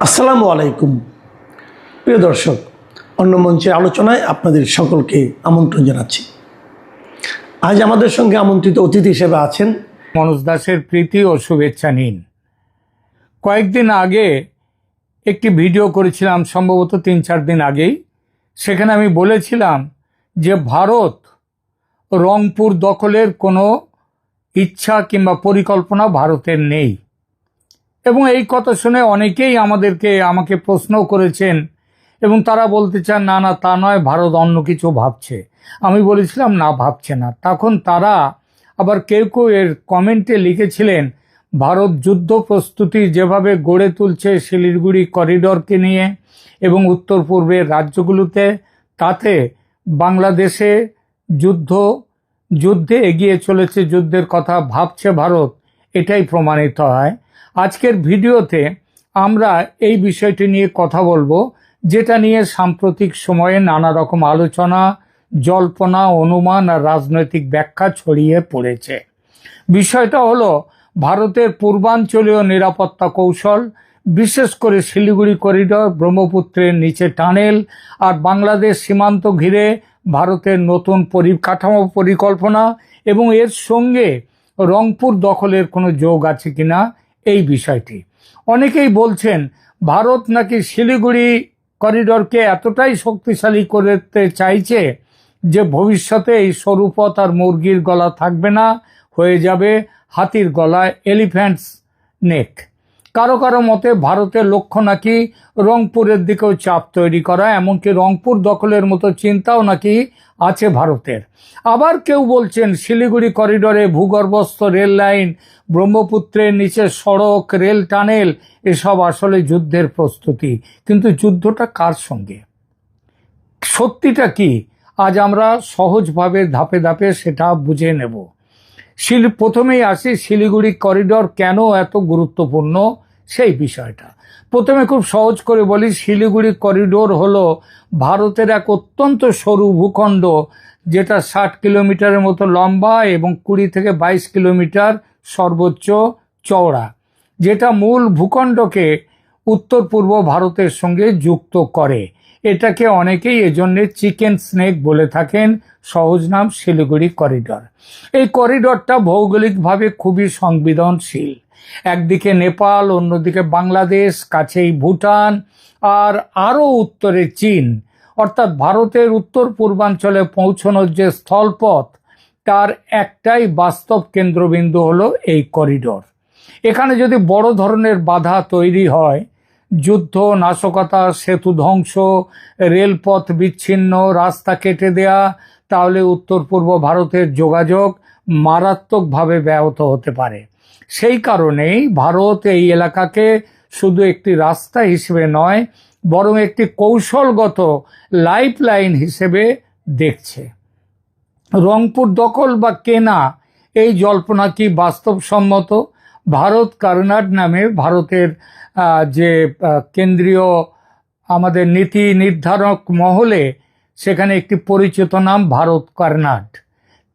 আসসালামু আলাইকুম প্রিয় দর্শক, অন্য মঞ্চের আলোচনায় আপনাদের সকলকে আমন্ত্রণ জানাচ্ছি। আজ আমাদের সঙ্গে আমন্ত্রিত অতিথি হিসেবে আছেন মনোজ দাসের প্রীতি ও শুভেচ্ছা নিন। কয়েকদিন আগে একটি ভিডিও করেছিলাম, সম্ভবত 3-4 দিন আগেই। সেখানে আমি বলেছিলাম যে ভারত রংপুর দখলের কোনো ইচ্ছা কিংবা পরিকল্পনা ভারতের নেই, এবং এই কথা শুনে অনেকেই আমাকে প্রশ্ন করেছেন এবং তারা বলতে চান না না তা নয়, ভারত অন্য কিছু ভাবছে। আমি বলেছিলাম না, ভাবছে না। তখন তারা আবার কেউ কেউ এর কমেন্টে লিখেছিলেন, ভারত যুদ্ধ প্রস্তুতি যেভাবে গড়ে তুলছে শিলিগুড়ি করিডরকে নিয়ে এবং উত্তর পূর্বের রাজ্যগুলোতে, তাতে বাংলাদেশে যুদ্ধে এগিয়ে চলেছে, যুদ্ধের কথা ভাবছে ভারত, এটাই প্রমাণিত হয়। আজকের ভিডিওতে আমরা এই বিষয়টি নিয়ে কথা বলবো, যেটা নিয়ে সাম্প্রতিক সময়ে নানা রকম আলোচনা, জল্পনা, অনুমান আর রাজনৈতিক ব্যাখ্যা ছড়িয়ে পড়েছে। বিষয়টা হলো ভারতের পূর্বাঞ্চলীয় নিরাপত্তা কৌশল, বিশেষ করে শিলিগুড়ি করিডর, ব্রহ্মপুত্রের নিচে টানেল আর বাংলাদেশ সীমান্ত ঘিরে ভারতের নতুন পরিকাঠামো পরিকল্পনা, এবং এর সঙ্গে রংপুর দখলের কোনো যোগ আছে কিনা এই বিষয়টি। অনেকেই বলছেন ভারত নাকি শিলিগুড়ি করিডরকে এতটাই শক্তিশালী করতে চাইছে যে ভবিষ্যতে এই সরু পথ আর মুরগির গলা থাকবে না, হয়ে যাবে হাতির গলায়, এলিফ্যান্টস নেক। কারো কারো মতে ভারতের লক্ষ্য নাকি রংপুরের দিকেও চাপ তৈরি করা, এমনকি রংপুর দখলের মতো চিন্তাও নাকি আছে ভারতের। আবার কেউ বলছেন শিলিগুড়ি করিডরে ভূগর্ভস্থ রেল লাইন, ব্রহ্মপুত্রের নিচে সড়ক, রেল টানেল, এসব আসলে যুদ্ধের প্রস্তুতি। কিন্তু যুদ্ধটা কার সঙ্গে, সত্যিটা কি, আজ আমরা সহজভাবে ধাপে ধাপে সেটা বুঝে নেব। প্রথমেই আসি শিলিগুড়ি করিডর কেন এত গুরুত্বপূর্ণ সেই বিষয়টা। প্রথমে খুব সহজ করে বলি, শিলিগুড়ি করিডোর হলো ভারতের এক অত্যন্ত সরু ভূখণ্ড, যেটা 60 কিলোমিটারের মতো লম্বা এবং 20 থেকে 22 কিলোমিটার সর্বোচ্চ চওড়া, যেটা মূল ভূখণ্ডকে উত্তর পূর্ব ভারতের সঙ্গে যুক্ত করে। এটাকে অনেকেই এজন্য চিকেন স্নেক বলে থাকেন, সহজ নাম শিলিগুড়ি করিডর। এই করিডরটা ভৌগোলিকভাবে খুবই সংবেদনশীল। একদিকে নেপাল, অন্যদিকে বাংলাদেশ, কাছেই ভুটান, আর আরও উত্তরে চীন। অর্থাৎ ভারতের উত্তর পূর্বাঞ্চলে পৌঁছানোর যে স্থলপথ, তার একটাই বাস্তব কেন্দ্রবিন্দু হলো এই করিডর। এখানে যদি বড় ধরনের বাধা তৈরি হয়, যুদ্ধ, নাশকতা, সেতু ধ্বংস, রেলপথ বিচ্ছিন্ন, রাস্তা কেটে দেয়া, তাহলে উত্তর পূর্ব ভারতের যোগাযোগ মারাত্মকভাবে ব্যাহত হতে পারে। সেই কারণেই ভারত এই এলাকাকে শুধু একটি রাস্তা হিসেবে নয়, বরং একটি কৌশলগত লাইফলাইন হিসেবে দেখছে। রংপুর দখল বা কেনা, এই জল্পনা কি বাস্তবসম্মত? ভারত কার্নাড নামে ভারতের যে কেন্দ্রীয় আমাদের নীতি নির্ধারক মহলে, সেখানে একটি পরিচিত নাম ভারত কার্নাড।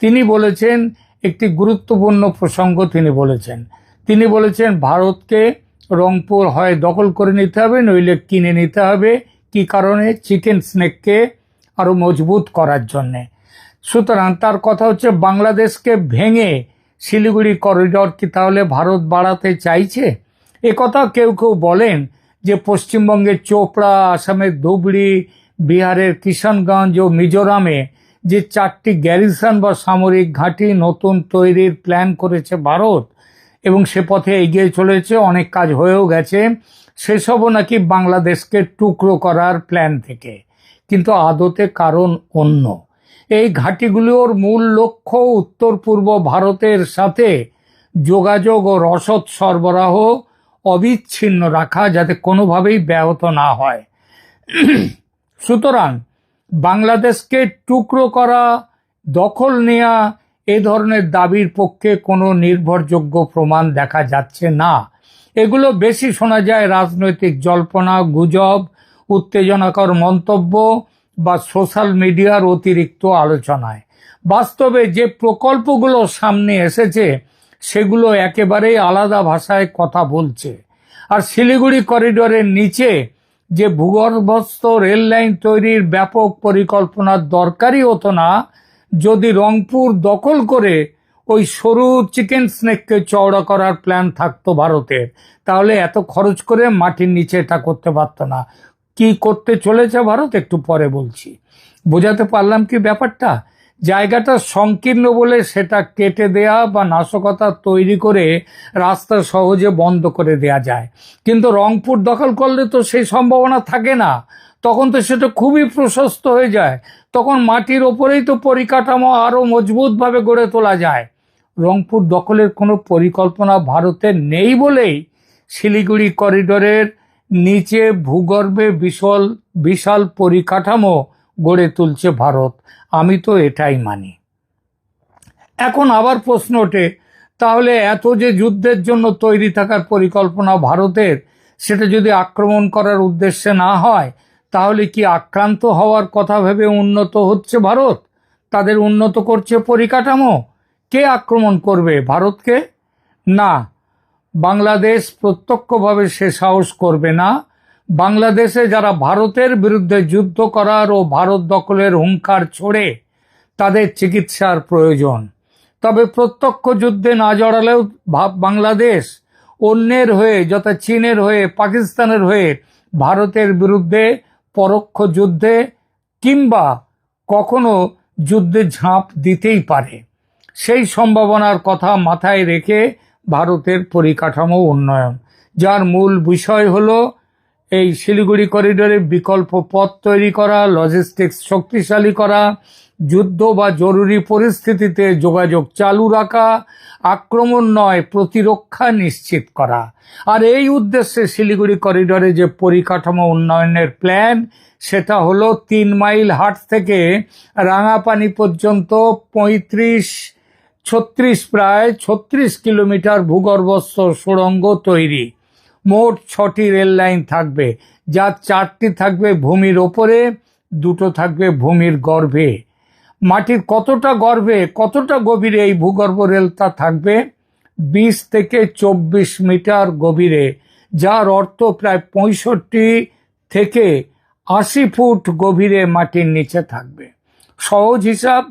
তিনি বলেছেন একটি গুরুত্বপূর্ণ প্রসঙ্গ। তিনি বলেছেন ভারতকে রংপুর হয় দখল করে নিতে হবে, নইলে কিনে নিতে হবে। কি কারণে? চিকেন স্নেককে আরো মজবুত করার জন্যে। সুতরাং তার কথা হচ্ছে, বাংলাদেশকে ভেঙে শিলিগুড়ি করিডর কি তাহলে ভারত বাড়াতে চাইছে? একথা কেউ কেউ বলেন যে পশ্চিমবঙ্গের চোপড়া, আসামের ধুবড়ি, বিহারের কিষানগঞ্জ ও মিজোরামে যে 4টি গ্যারিসন বা সামরিক ঘাঁটি নতুন তৈরির প্ল্যান করেছে ভারত, এবং সে পথে এগিয়ে চলেছে, অনেক কাজ হয়েও গেছে, সেসবও নাকি বাংলাদেশকে টুকরো করার প্ল্যান থেকে। কিন্তু আদতে কারণ অন্য। এই ঘাঁটিগুলোর মূল লক্ষ্য উত্তর পূর্ব ভারতের সাথে যোগাযোগ ও রসদ সরবরাহ অবিচ্ছিন্ন রাখা, যাতে কোনোভাবেই ব্যাহত না হয়। সুতরাং বাংলাদেশকে টুকরো করা, দখল নেয়া, এ ধরনের দাবির পক্ষে কোনো নির্ভরযোগ্য প্রমাণ দেখা যাচ্ছে না। এগুলো বেশি শোনা যায় রাজনৈতিক জল্পনা, গুজব, উত্তেজনাকর মন্তব্য বা সোশ্যাল মিডিয়ার অতিরিক্ত আলোচনায়। বাস্তবে যে প্রকল্পগুলো সামনে এসেছে, সেগুলো একেবারেই আলাদা ভাষায় কথা বলছে। আর শিলিগুড়ি করিডোরের নিচে যে ভূগর্ভস্থ রেল লাইন তৈরির ব্যাপক পরিকল্পনার দরকারই হতো না যদি রংপুর দখল করে ওই সরু চিকেন স্নেককে চওড়া করার প্ল্যান থাকতো ভারতের, তাহলে এত খরচ করে মাটির নিচে এটা করতে পারতো না। কি করতে চলেছে ভারত একটু পরে বলছি। বোঝাতে পারলাম কি ব্যাপারটা? জায়গাটা সংকীর্ণ বলে সেটা কেটে দেয়া বা নাশকতা তৈরি করে রাস্তা সহজে বন্ধ করে দেয়া যায়, কিন্তু রংপুর দখল করলে তো সেই সম্ভাবনা থাকে না। তখন তো সেটা খুবই প্রশস্ত হয়ে যায়, তখন মাটির ওপরেই তো পরিকাঠামো আরো মজবুতভাবে গড়ে তোলা যায়। রংপুর দখলের কোনো পরিকল্পনা ভারতের নেই বলেই শিলিগুড়ি করিডোরের নিচে ভূগর্ভে বিশাল বিশাল পরিকাঠামো গড়ে তুলছে ভারত। আমি তো এটাই মানি। এখন আবার প্রশ্ন ওঠে, তাহলে এত যে যুদ্ধের জন্য তৈরি থাকার পরিকল্পনা ভারতের, সেটা যদি আক্রমণ করার উদ্দেশ্যে না হয়, তাহলে কি আক্রান্ত হওয়ার কথা ভেবে উন্নত হচ্ছে ভারত? তাদের উন্নত করছে পরিকাঠামো? কে আক্রমণ করবে ভারতকে? না, বাংলাদেশ প্রত্যক্ষভাবে সে সাহস করবে না। বাংলাদেশে যারা ভারতের বিরুদ্ধে যুদ্ধ করার ও ভারত দখলের হুঙ্কার ছোড়ে, তাদের চিকিৎসার প্রয়োজন। তবে প্রত্যক্ষ যুদ্ধে না জড়ালেও বাংলাদেশ অন্যের হয়ে, যথা চীনের হয়ে, পাকিস্তানের হয়ে ভারতের বিরুদ্ধে পরোক্ষ যুদ্ধে কিংবা কখনো যুদ্ধে ঝাঁপ দিতেই পারে। সেই সম্ভাবনার কথা মাথায় রেখে ভারতের পরিকাঠামো উন্নয়ন, যার মূল বিষয় হলো এই শিলিগুড়ি করিডোরে বিকল্প পথ তৈরি করা, লজিস্টিক্স শক্তিশালী করা, যুদ্ধ বা জরুরি পরিস্থিতিতে যোগাযোগ চালু রাখা, আক্রমণ নয় প্রতিরক্ষা নিশ্চিত করা। আর এই উদ্দেশ্যে শিলিগুড়ি করিডোরে যে পরিকাঠামো উন্নয়নের প্ল্যান, সেটা হলো 3 মাইল হাট থেকে রাঙাপানি পর্যন্ত প্রায় 36 কিলোমিটার ভূগর্ভস্থ সুড়ঙ্গ তৈরি। মোট 6টি রেল লাইন থাকবে, যার 4টি থাকবে ভূমির ওপরে, 2টো থাকবে ভূমির গর্ভে। মাটির কতটা গর্ভে, কতটা গভীরে এই ভূগর্ভ রেলটা থাকবে? 20 থেকে 24 মিটার গভীরে, যার অর্থ প্রায় 65 থেকে 80 ফুট গভীরে মাটির নিচে থাকবে। সহজ হিসাব,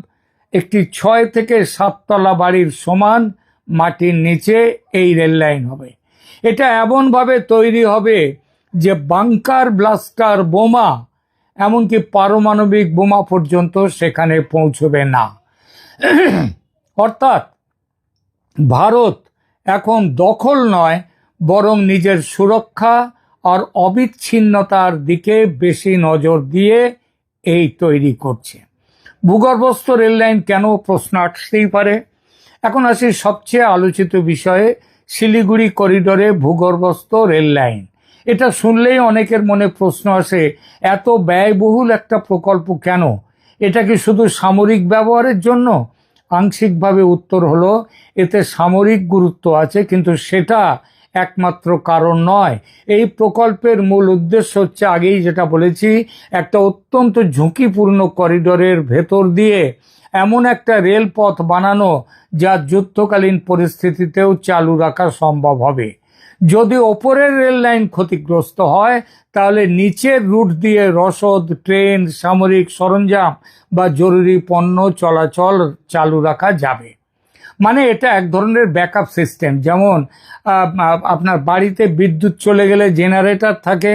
একটি 6 থেকে 7 তলা বাড়ির সমান মাটির নিচে এই রেল লাইন হবে। এটা এমনভাবে তৈরি হবে যে বাংকার, ব্লাস্টার, বোমা, এমনকি পারমাণবিক বোমা পর্যন্ত সেখানে পৌঁছবে না। অর্থাৎ ভারত এখন দখল নয়, বরং নিজের সুরক্ষা আর অবিচ্ছিন্নতার দিকে বেশি নজর দিয়ে এই তৈরি করছে। ভূগর্ভস্থ রেল লাইন কেন, প্রশ্ন আসতেই পারে। এখন আসি সবচেয়ে আলোচিত বিষয়ে, শিলিগুড়ি করিডোরে ভূগর্ভস্থ রেল লাইন। এটা শুনলেই অনেকের মনে প্রশ্ন আসে, এত ব্যয়বহুল একটা প্রকল্প কেন? এটা কি শুধু সামরিক ব্যবহারের জন্য? আংশিকভাবে উত্তর হলো, এতে সামরিক গুরুত্ব আছে, কিন্তু সেটা একমাত্র কারণ নয়। এই প্রকল্পের মূল উদ্দেশ্য হচ্ছে, আগেই যেটা বলেছি, একটা অত্যন্ত ঝুঁকিপূর্ণ করিডোরের ভেতর দিয়ে এমন একটা রেলপথ বানানো যা যুদ্ধকালীন পরিস্থিতিতেও চালু রাখা সম্ভব হবে। যদি ওপরের রেল লাইন ক্ষতিগ্রস্ত হয়, তাহলে নিচের রুট দিয়ে রসদ, ট্রেন, সামরিক সরঞ্জাম বা জরুরি পণ্য চলাচল চালু রাখা যাবে। মানে এটা এক ধরনের ব্যাকআপ সিস্টেম। যেমন আপনার বাড়িতে বিদ্যুৎ চলে গেলে জেনারেটর থাকে,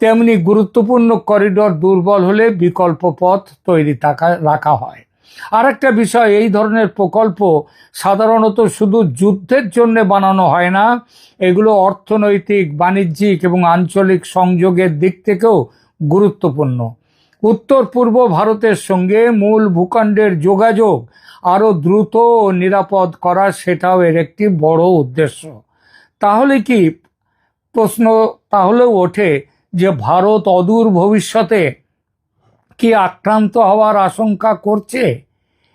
তেমনি গুরুত্বপূর্ণ করিডোর দুর্বল হলে বিকল্প পথ তৈরি রাখা হয়। আর একটা বিষয়, এই ধরনের প্রকল্প সাধারণত শুধু যুদ্ধের জন্য বানানো হয় না, এগুলো অর্থনৈতিক, বাণিজ্যিক এবং আঞ্চলিক সংযোগের দিক থেকেও গুরুত্বপূর্ণ। উত্তর পূর্ব ভারতের সঙ্গে মূল ভূখণ্ডের যোগাযোগ আরও দ্রুত ও নিরাপদ করা, সেটাও এর একটি বড় উদ্দেশ্য। তাহলে কি প্রশ্ন তাহলেও ওঠে যে ভারত অদূর ভবিষ্যতে কি আক্রান্ত হওয়ার আশঙ্কা করছে?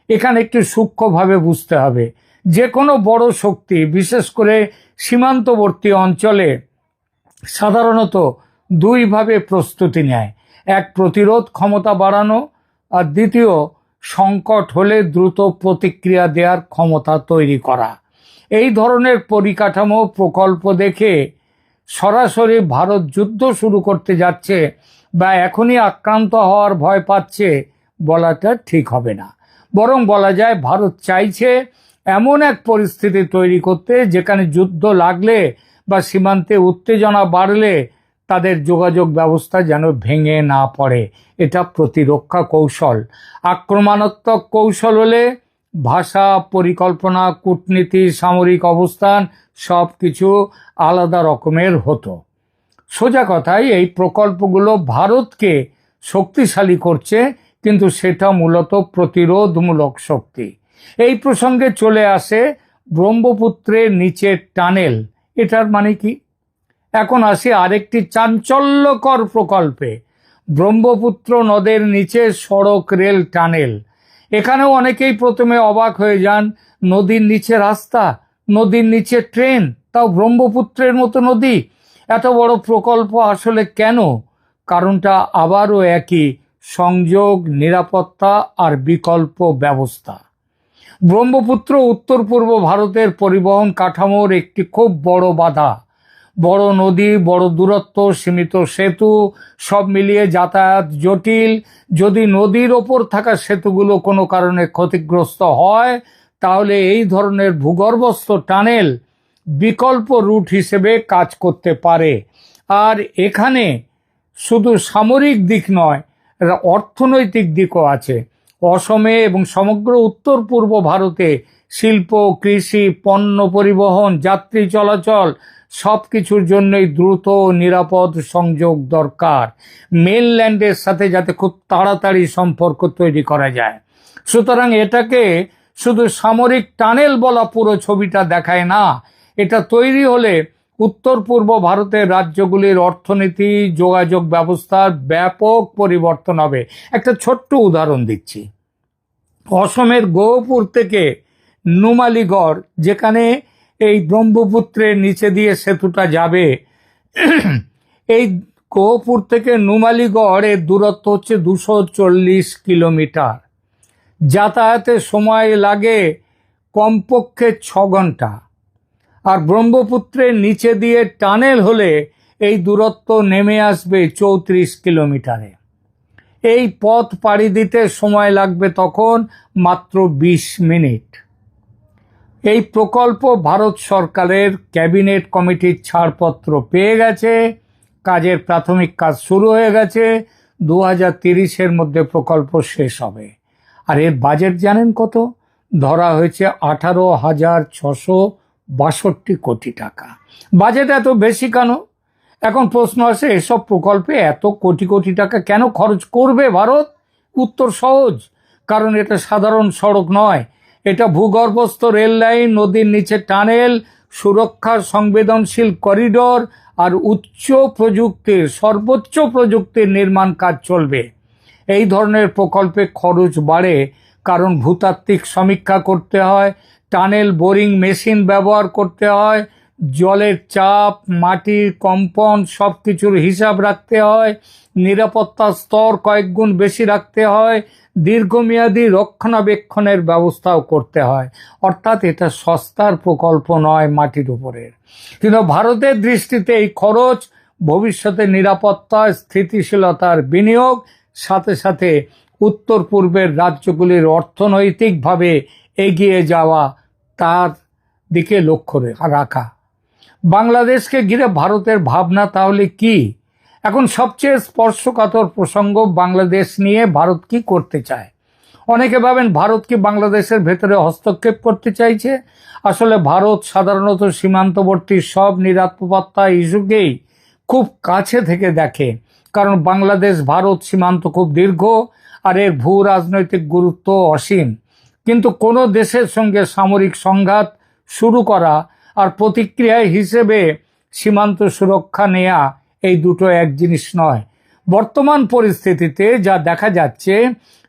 এখানে একটু সূক্ষ্মভাবে বুঝতে হবে। যে কোনো বড় শক্তি, বিশেষ করে সীমান্তবর্তী অঞ্চলে, সাধারণত দুইভাবে প্রস্তুতি নেয়। এক, প্রতিরোধ ক্ষমতা বাড়ানো, আর দ্বিতীয়, সংকট হলে দ্রুত প্রতিক্রিয়া দেওয়ার ক্ষমতা তৈরি করা। এই ধরনের পরিকাঠামো প্রকল্প দেখে সরাসরি ভারত যুদ্ধ শুরু করতে যাচ্ছে বা এখনই আক্রান্ত হওয়ার ভয় পাচ্ছে বলাটা ঠিক হবে না। বরং বলা যায় ভারত চাইছে এমন এক পরিস্থিতি তৈরি করতে যেখানে যুদ্ধ লাগলে বা সীমান্তে উত্তেজনা বাড়লে তাদের যোগাযোগ ব্যবস্থা যেন ভেঙে না পড়ে। এটা প্রতিরক্ষা কৌশল। আক্রমণাত্মক কৌশল হলে ভাষা, পরিকল্পনা, কূটনীতি, সামরিক অবস্থান সব কিছু আলাদা রকমের হতো। সোজা কথায় এই প্রকল্পগুলো ভারতকে শক্তিশালী করছে, কিন্তু সেটা মূলত প্রতিরোধমূলক শক্তি। এই প্রসঙ্গে চলে আসে ব্রহ্মপুত্রের নিচের টানেল। এটার মানে কি? এখন আসি আরেকটি চাঞ্চল্যকর প্রকল্পে, ব্রহ্মপুত্র নদের নিচে সড়ক রেল টানেল। এখানেও অনেকেই প্রথমে অবাক হয়ে যান। নদীর নিচে রাস্তা, নদীর নিচে ট্রেন, তাও ব্রহ্মপুত্রের মতো নদী। এত বড় প্রকল্প আসলে কেন? কারণটা আবারও একই, সংযোগ, নিরাপত্তা আর বিকল্প ব্যবস্থা। ব্রহ্মপুত্র উত্তর পূর্ব ভারতের পরিবহন কাঠামোর একটি খুব বড় বাধা। বড় নদী, বড় দূরত্ব, সীমিত সেতু, সব মিলিয়ে যাতায়াত জটিল। যদি নদীর ওপর থাকা সেতুগুলো কোনো কারণে ক্ষতিগ্রস্ত হয়, তাহলে এই ধরনের ভূগর্ভস্থ টানেল বিকল্প রুট হিসেবে কাজ করতে পারে। আর এখানে শুধু সামরিক দিক নয়, অর্থনৈতিক দিকও আছে। অসমে এবং সমগ্র উত্তর পূর্ব ভারতে শিল্প, কৃষি, পণ্য পরিবহন, যাত্রী চলাচল সব কিছুর জন্যই দ্রুত ও নিরাপদ সংযোগ দরকার। মেনল্যান্ডের সাথে যাতে খুব তাড়াতাড়ি সম্পর্ক তৈরি করা যায়। সুতরাং এটাকে শুধু সামরিক টানেল বলা পুরো ছবিটা দেখায় না। এটা তৈরি হলে উত্তর পূর্ব ভারতের রাজ্যগুলির অর্থনীতি, যোগাযোগ ব্যবস্থার ব্যাপক পরিবর্তন হবে। একটা ছোট্ট উদাহরণ দিচ্ছি। অসমের গহপুর থেকে নুমালীগড়, যেখানে এই ব্রহ্মপুত্রের নিচে দিয়ে সেতুটা যাবে, এই গহপুর থেকে নুমালীগড় এর দূরত্ব হচ্ছে 240 কিলোমিটার। যাতায়াতে সময় লাগে কমপক্ষে 6 ঘন্টা। আর ব্রহ্মপুত্রের নিচে দিয়ে টানেল হলে এই দূরত্ব নেমে আসবে 34 কিলোমিটারে। এই পথ পাড়ি দিতে সময় লাগবে তখন মাত্র 20 মিনিট। এই প্রকল্প ভারত সরকারের ক্যাবিনেট কমিটির ছাড়পত্র পেয়ে গেছে। কাজের প্রাথমিক কাজ শুরু হয়ে গেছে। 2030-এর মধ্যে প্রকল্প শেষ হবে। আর এর বাজেট জানেন কত? ধরা হয়েছে 18,662 কোটি টাকা। বাজেট এত বেশি কেন? এখন প্রশ্ন আসে, এসব প্রকল্পে এত কোটি কোটি টাকা কেন খরচ করবে ভারত? উত্তর সহজ, কারণ এটা সাধারণ সড়ক নয়। এটা ভূগর্ভস্থ রেল লাইন, নদীর নিচে টানেল, সুরক্ষার সংবেদনশীল করিডোর আর সর্বোচ্চ প্রযুক্তির নির্মাণ কাজ চলবে। এই ধরনের প্রকল্পে খরচ বাড়ে কারণ ভূতাত্ত্বিক সমীক্ষা করতে হয়, টানেল বোরিং মেশিন ব্যবহার করতে হয়, জলের চাপ, মাটির কম্পন সব কিছুর হিসাব রাখতে হয়, নিরাপত্তার স্তর কয়েক গুণ বেশি রাখতে হয়, দীর্ঘমেয়াদী রক্ষণাবেক্ষণের ব্যবস্থাও করতে হয়। অর্থাৎ এটা সস্তার প্রকল্প নয় মাটির উপরের। কিন্তু ভারতের দৃষ্টিতে এই খরচ ভবিষ্যতে নিরাপত্তা, স্থিতিশীলতার বিনিয়োগ, সাথে সাথে উত্তর পূর্বের রাজ্যগুলির অর্থনৈতিকভাবে এগিয়ে যাওয়া, তার দিকে লক্ষ্য রাখা। বাংলাদেশকে ঘিরে ভারতের ভাবনা তাহলে কি? এখন সবচেয়ে স্পর্শকাতর প্রসঙ্গ, বাংলাদেশ নিয়ে ভারত কি করতে চায়। অনেকে ভাবেন ভারত কি বাংলাদেশের ভেতরে হস্তক্ষেপ করতে চাইছে। আসলে ভারত সাধারণত সীমান্তবর্তী সব নিরাপত্তা ইস্যুকেই খুব কাছে থেকে দেখে, কারণ বাংলাদেশ ভারত সীমান্ত খুব দীর্ঘ আর এর ভূ রাজনৈতিক গুরুত্ব অসীম। কিন্তু কোনো দেশের সঙ্গে সামরিক সংঘাত শুরু করা আর প্রতিক্রিয়া হিসেবে সীমান্ত সুরক্ষা নেওয়া, এই দুটো এক জিনিস নয়। বর্তমান পরিস্থিতিতে যা দেখা যাচ্ছে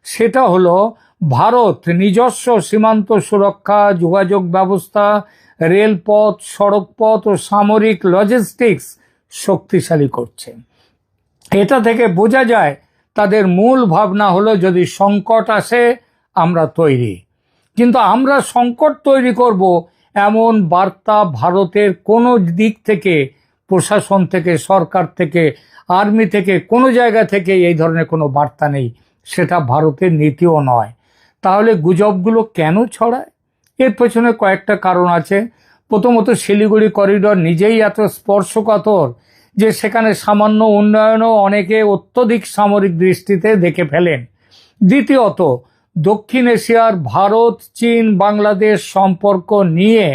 সেটা হলো ভারত নিজস্ব সীমান্ত সুরক্ষা, যোগাযোগ ব্যবস্থা, রেলপথ, সড়কপথ ও সামরিক লজিস্টিক্স শক্তিশালী করছে। এটা থেকে বোঝা যায় তাদের মূল ভাবনা হলো যদি সংকট আসে আমরা তৈরি। কিন্তু আমরা সংকট তৈরি করব এমন বার্তা ভারতের কোনো দিক থেকে প্রশাসন থেকে, সরকার থেকে, আর্মি থেকে, কোনো জায়গা থেকে এই ধরনের কোনো বার্তা নেই। সেটা ভারতের নীতিও নয়। তাহলে গুজবগুলো কেন ছড়ায়? এর পেছনে কয়েকটা কারণ আছে। প্রথমত, শিলিগুড়ি করিডর নিজেই এত স্পর্শকাতর যে সেখানে সামান্য উন্নয়নও অনেকে অত্যধিক সামরিক দৃষ্টিতে দেখে ফেলেন। দ্বিতীয়ত, দক্ষিণ এশিয়ার ভারত, চীন, বাংলাদেশ সম্পর্ক নিয়ে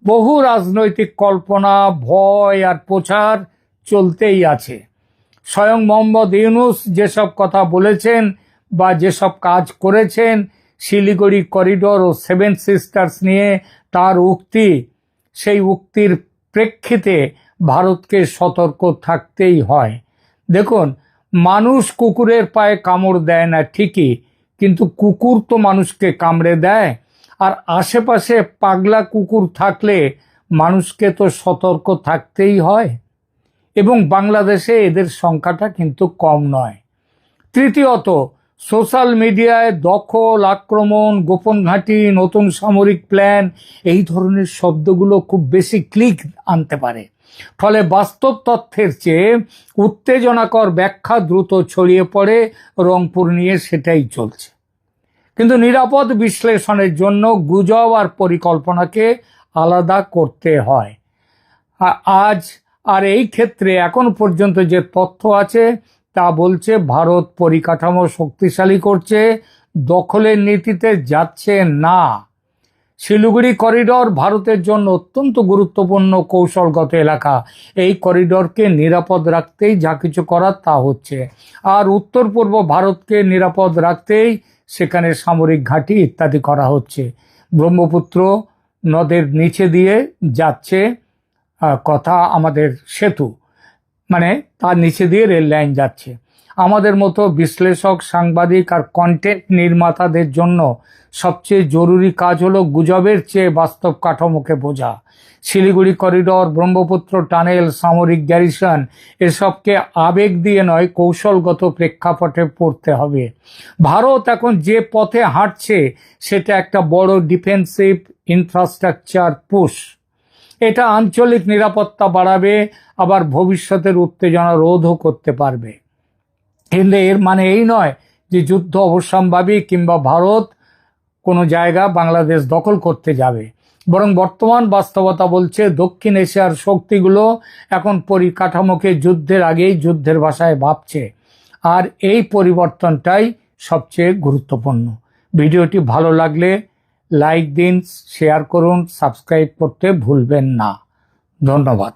বহু রাজনৈতিক কল্পনা, ভয় আর প্রচার চলতেই আছে। স্বয়ং মোহাম্মদ ইউনূস যেসব কথা বলেছেন বা যেসব কাজ করেছেন, শিলিগুড়ি করিডর ও সেভেন সিস্টার্স নিয়ে তার উক্তি, সেই উক্তির প্রেক্ষিতে ভারতকে সতর্ক থাকতেই হয়। দেখুন, মানুষ কুকুরের পায়ে কামড় দেয় না ঠিকই, কিন্তু কুকুর তো মানুষকে কামড়ে দেয়। আর আশেপাশে পাগলা কুকুর থাকলে মানুষকে তো সতর্ক থাকতেই হয়। এবং বাংলাদেশে এদের সংখ্যাটা কিন্তু কম নয়। তৃতীয়ত, সোশ্যাল মিডিয়ায় দখল, আক্রমণ, গোপন ঘাঁটি, নতুন সামরিক প্ল্যান, এই ধরনের শব্দগুলো খুব বেশি ক্লিক আনতে পারে। ফলে বাস্তব তথ্যের চেয়ে উত্তেজনাকর ব্যাখ্যা দ্রুত ছড়িয়ে পড়ে। রংপুর নিয়ে সেটাই চলছে। কিন্তু নিরাপদ বিশ্লেষণের জন্য গুজব আর পরিকল্পনাকে আলাদা করতে হয়। আজ আর এই ক্ষেত্রে এখন পর্যন্ত যে তথ্য আছে তা বলছে ভারত পরিকাঠামো শক্তিশালী করছে, দখলের নীতিতে যাচ্ছে না। শিলিগুড়ি করিডর ভারতের জন্য অত্যন্ত গুরুত্বপূর্ণ কৌশলগত এলাকা। এই করিডরকে নিরাপদ রাখতেই যা কিছু করার তা হচ্ছে। আর উত্তর পূর্ব ভারতকে নিরাপদ রাখতেই সেখানে সামরিক ঘাঁটি ইত্যাদি করা হচ্ছে। ব্রহ্মপুত্র নদের নিচে দিয়ে যাচ্ছে কথা আমাদের সেতু, মানে তার নিচে দিয়ে রেল লাইন যাচ্ছে। আমাদের মতো বিশ্লেষক, সাংবাদিক আর কন্টেন্ট নির্মাতাদের জন্য সবচেয়ে জরুরি কাজ হলো গুজবের চেয়ে বাস্তব কাঠামোকে বোঝা। শিলিগুড়ি করিডর, ব্রহ্মপুত্র টানেল, সামরিক গ্যারিসন, এসবকে আবেগ দিয়ে নয়, কৌশলগত প্রেক্ষাপটে পড়তে হবে। ভারত এখন যে পথে হাঁটছে সেটা একটা বড় ডিফেন্সিভ ইনফ্রাস্ট্রাকচার পুশ। এটা আঞ্চলিক নিরাপত্তা বাড়াবে, আবার ভবিষ্যতের উত্তেজনা রোধও করতে পারবে। কিন্তু এর মানে এই নয় যে যুদ্ধ অবশ্যম্ভাবী কিংবা ভারত কোনো জায়গা বাংলাদেশ দখল করতে যাবে। বরং বর্তমান বাস্তবতা বলছে দক্ষিণ এশিয়ার শক্তিগুলো এখন পরিকাঠামোকে যুদ্ধের আগেই যুদ্ধের ভাষায় ভাবছে। আর এই পরিবর্তনটাই সবচেয়ে গুরুত্বপূর্ণ। ভিডিওটি ভালো লাগলে লাইক দিন, শেয়ার করুন, সাবস্ক্রাইব করতে ভুলবেন না। ধন্যবাদ।